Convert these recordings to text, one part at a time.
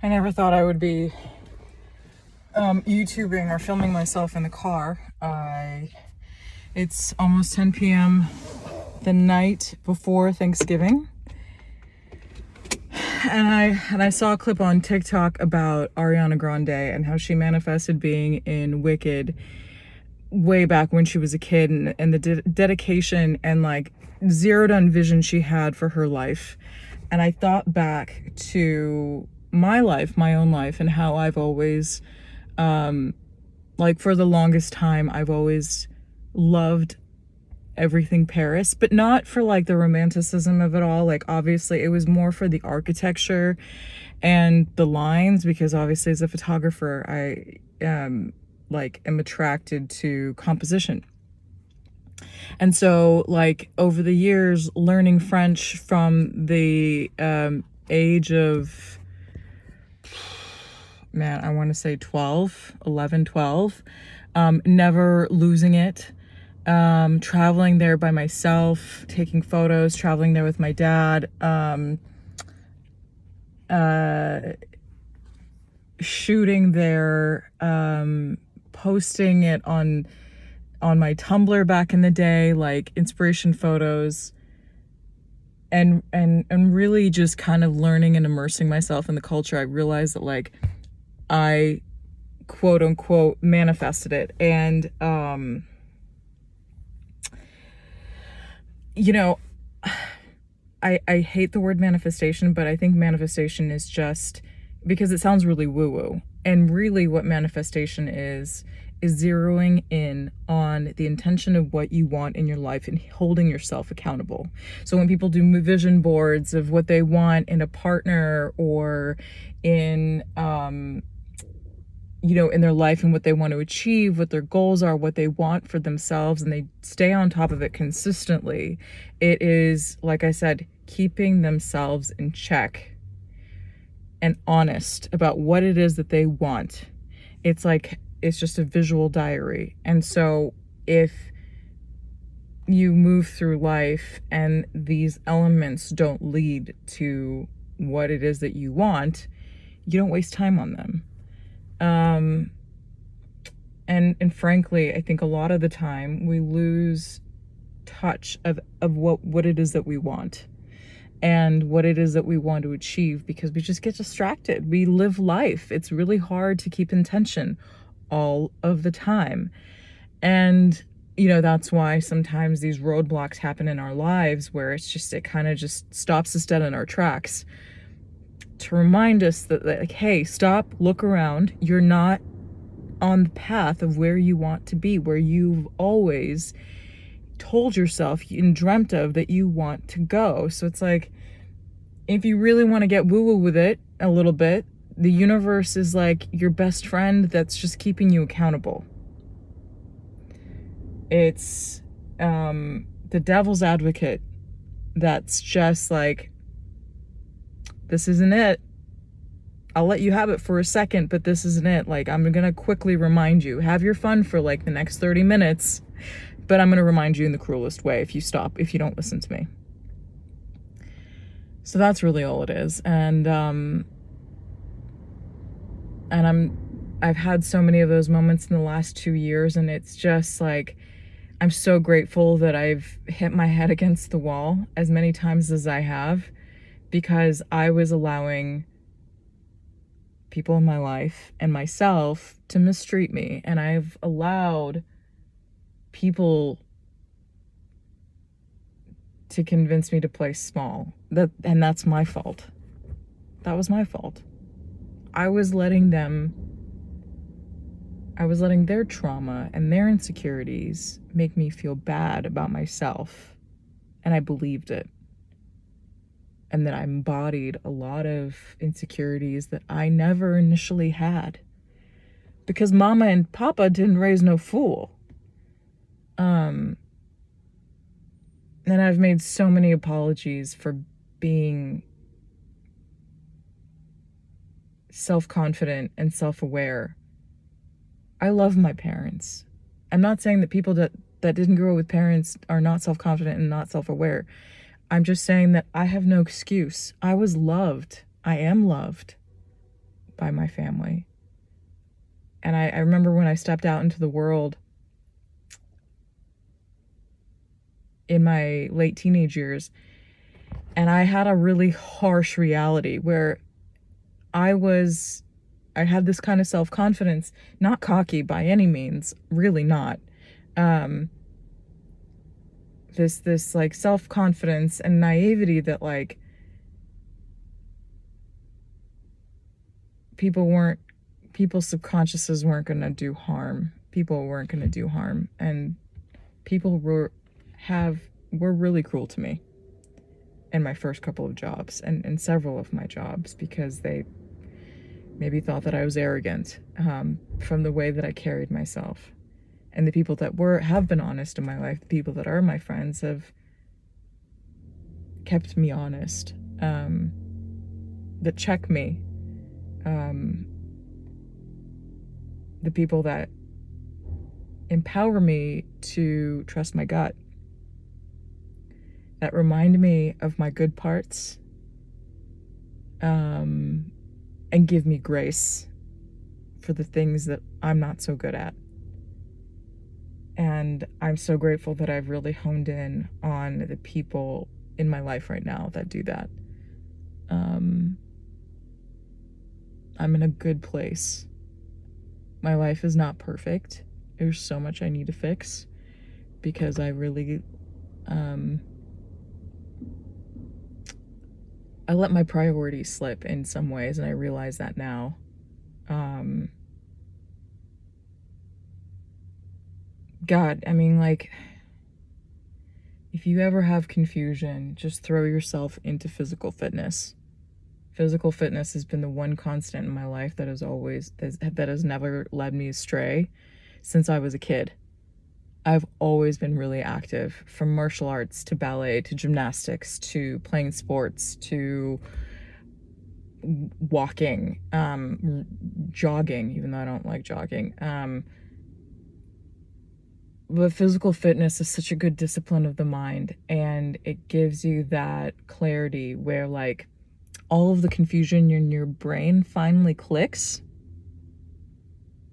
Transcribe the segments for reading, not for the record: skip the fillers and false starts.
I never thought I would be YouTubing or filming myself in the car. It's almost 10 p.m. the night before Thanksgiving. And I saw a clip on TikTok about Ariana Grande and how she manifested being in Wicked way back when she was a kid, and the dedication and like zeroed in vision she had for her life. And I thought back to my life, my own life, and how I've always, like for the longest time, I've always loved everything Paris, but not for like the romanticism of it all. Like obviously it was more for the architecture and the lines, because obviously as a photographer, I am attracted to composition. And so like over the years, learning French from the age of, man, I want to say 11, 12, never losing it. Traveling there by myself, taking photos, traveling there with my dad, shooting there, posting it on my Tumblr back in the day, like inspiration photos, and really just kind of learning and immersing myself in the culture. I realized that like I quote unquote manifested it. And you know, I hate the word manifestation, but I think manifestation is just, because it sounds really woo-woo. And really what manifestation is zeroing in on the intention of what you want in your life and holding yourself accountable. So when people do vision boards of what they want in a partner or in, in their life and what they want to achieve, what their goals are, what they want for themselves, and they stay on top of it consistently, it is, like I said, keeping themselves in check and honest about what it is that they want. It's just a visual diary. And so if you move through life and these elements don't lead to what it is that you want, you don't waste time on them. And frankly, I think a lot of the time we lose touch of what it is that we want and what it is that we want to achieve, because we just get distracted. We live life. It's really hard to keep intention all of the time. And, that's why sometimes these roadblocks happen in our lives where it kind of just stops us dead in our tracks, to remind us that like, hey, stop, look around. You're not on the path of where you want to be, where you've always told yourself and dreamt of that you want to go. So it's like, if you really want to get woo-woo with it a little bit, the universe is like your best friend that's just keeping you accountable. It's the devil's advocate that's just like, this isn't it. I'll let you have it for a second, but this isn't it. Like, I'm going to quickly remind you, have your fun for like the next 30 minutes, but I'm going to remind you in the cruelest way if you don't listen to me. So that's really all it is. And I've had so many of those moments in the last 2 years, and it's just like, I'm so grateful that I've hit my head against the wall as many times as I have, because I was allowing people in my life and myself to mistreat me. And I've allowed people to convince me to play small. And that's my fault. That was my fault. I was letting their trauma and their insecurities make me feel bad about myself. And I believed it. And that I embodied a lot of insecurities that I never initially had, because mama and papa didn't raise no fool. And I've made so many apologies for being self-confident and self-aware. I love my parents. I'm not saying that people that didn't grow up with parents are not self-confident and not self-aware. I'm just saying that I have no excuse. I was loved. I am loved. by my family. And I remember when I stepped out into the world in my late teenage years, and I had a really harsh reality where I had this kind of self-confidence, not cocky by any means, really not. Um, this like self-confidence and naivety that like people's subconsciouses weren't going to do harm. People weren't going to do harm. And people were really cruel to me in my first couple of jobs and several of my jobs because they maybe thought that I was arrogant from the way that I carried myself. And the people that have been honest in my life, the people that are my friends, have kept me honest, that check me, the people that empower me to trust my gut, that remind me of my good parts, and give me grace for the things that I'm not so good at. And I'm so grateful that I've really honed in on the people in my life right now that do that. I'm in a good place. My life is not perfect. There's so much I need to fix because I really, I let my priorities slip in some ways, and I realize that now. God, I mean, like, if you ever have confusion, just throw yourself into physical fitness. Physical fitness has been the one constant in my life that has never led me astray since I was a kid. I've always been really active, from martial arts to ballet to gymnastics to playing sports to walking, jogging, even though I don't like jogging. But physical fitness is such a good discipline of the mind, and it gives you that clarity where like all of the confusion in your brain finally clicks.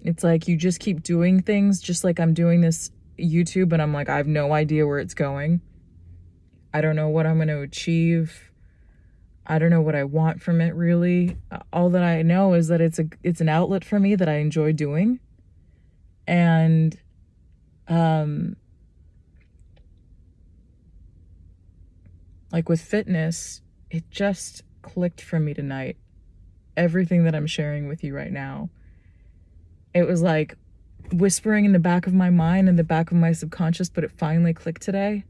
It's like you just keep doing things, just like I'm doing this YouTube and I'm like, I have no idea where it's going. I don't know what I'm going to achieve. I don't know what I want from it really. All that I know is that it's an outlet for me that I enjoy doing. And like with fitness, it just clicked for me tonight. Everything that I'm sharing with you right now. It was like whispering in the back of my mind, in the back of my subconscious, but it finally clicked today.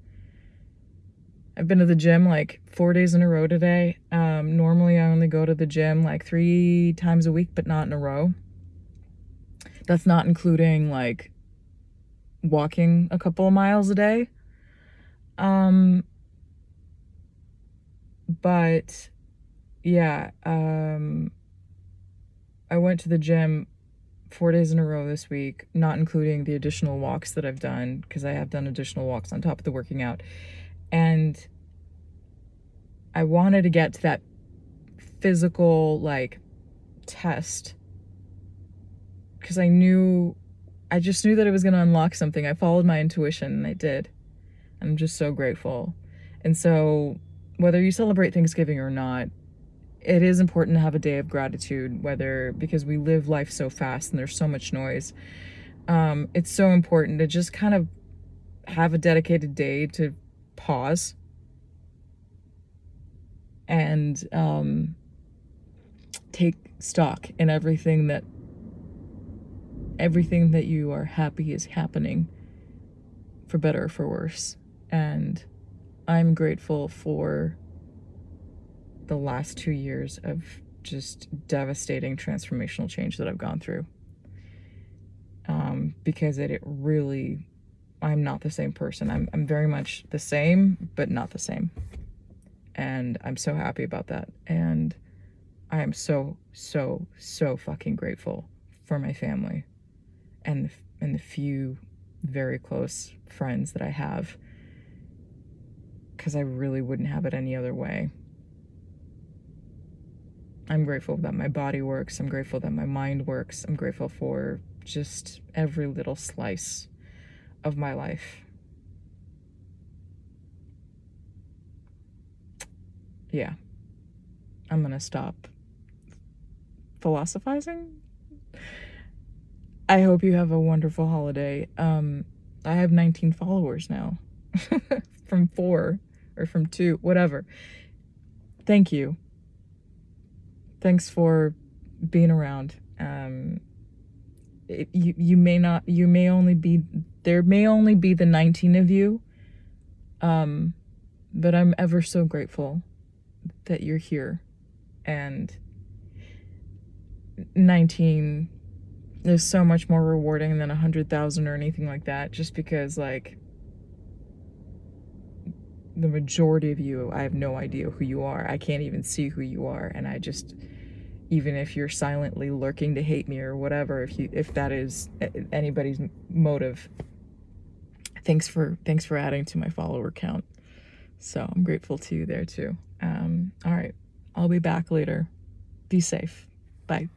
I've been to the gym like 4 days in a row today. Normally I only go to the gym like 3 times a week, but not in a row. That's not including like walking a couple of miles a day. But yeah, I went to the gym 4 days in a row this week, not including the additional walks that I've done, because I have done additional walks on top of the working out. And I wanted to get to that physical like test because I just knew that it was going to unlock something. I followed my intuition and I did. I'm just so grateful. And so whether you celebrate Thanksgiving or not, it is important to have a day of gratitude, because we live life so fast and there's so much noise. It's so important to just kind of have a dedicated day to pause and take stock in everything that you are happy is happening, for better or for worse. And I'm grateful for the last 2 years of just devastating transformational change that I've gone through. Because I'm not the same person. I'm very much the same, but not the same. And I'm so happy about that. And I am so, so, so fucking grateful for my family and the few very close friends that I have, because I really wouldn't have it any other way. I'm grateful that my body works. I'm grateful that my mind works. I'm grateful for just every little slice of my life. Yeah, I'm gonna stop philosophizing. I hope you have a wonderful holiday. I have 19 followers now from 4 or from 2, whatever. Thank you. Thanks for being around. You may not, you may only be, there may only be the 19 of you, but I'm ever so grateful that you're here. And 19 is so much more rewarding than 100,000 or anything like that, just because, like, the majority of you, I have no idea who you are. I can't even see who you are, and I just, even if you're silently lurking to hate me or whatever, if that is anybody's motive, thanks for adding to my follower count. So I'm grateful to you there too. All right, I'll be back later. Be safe. Bye.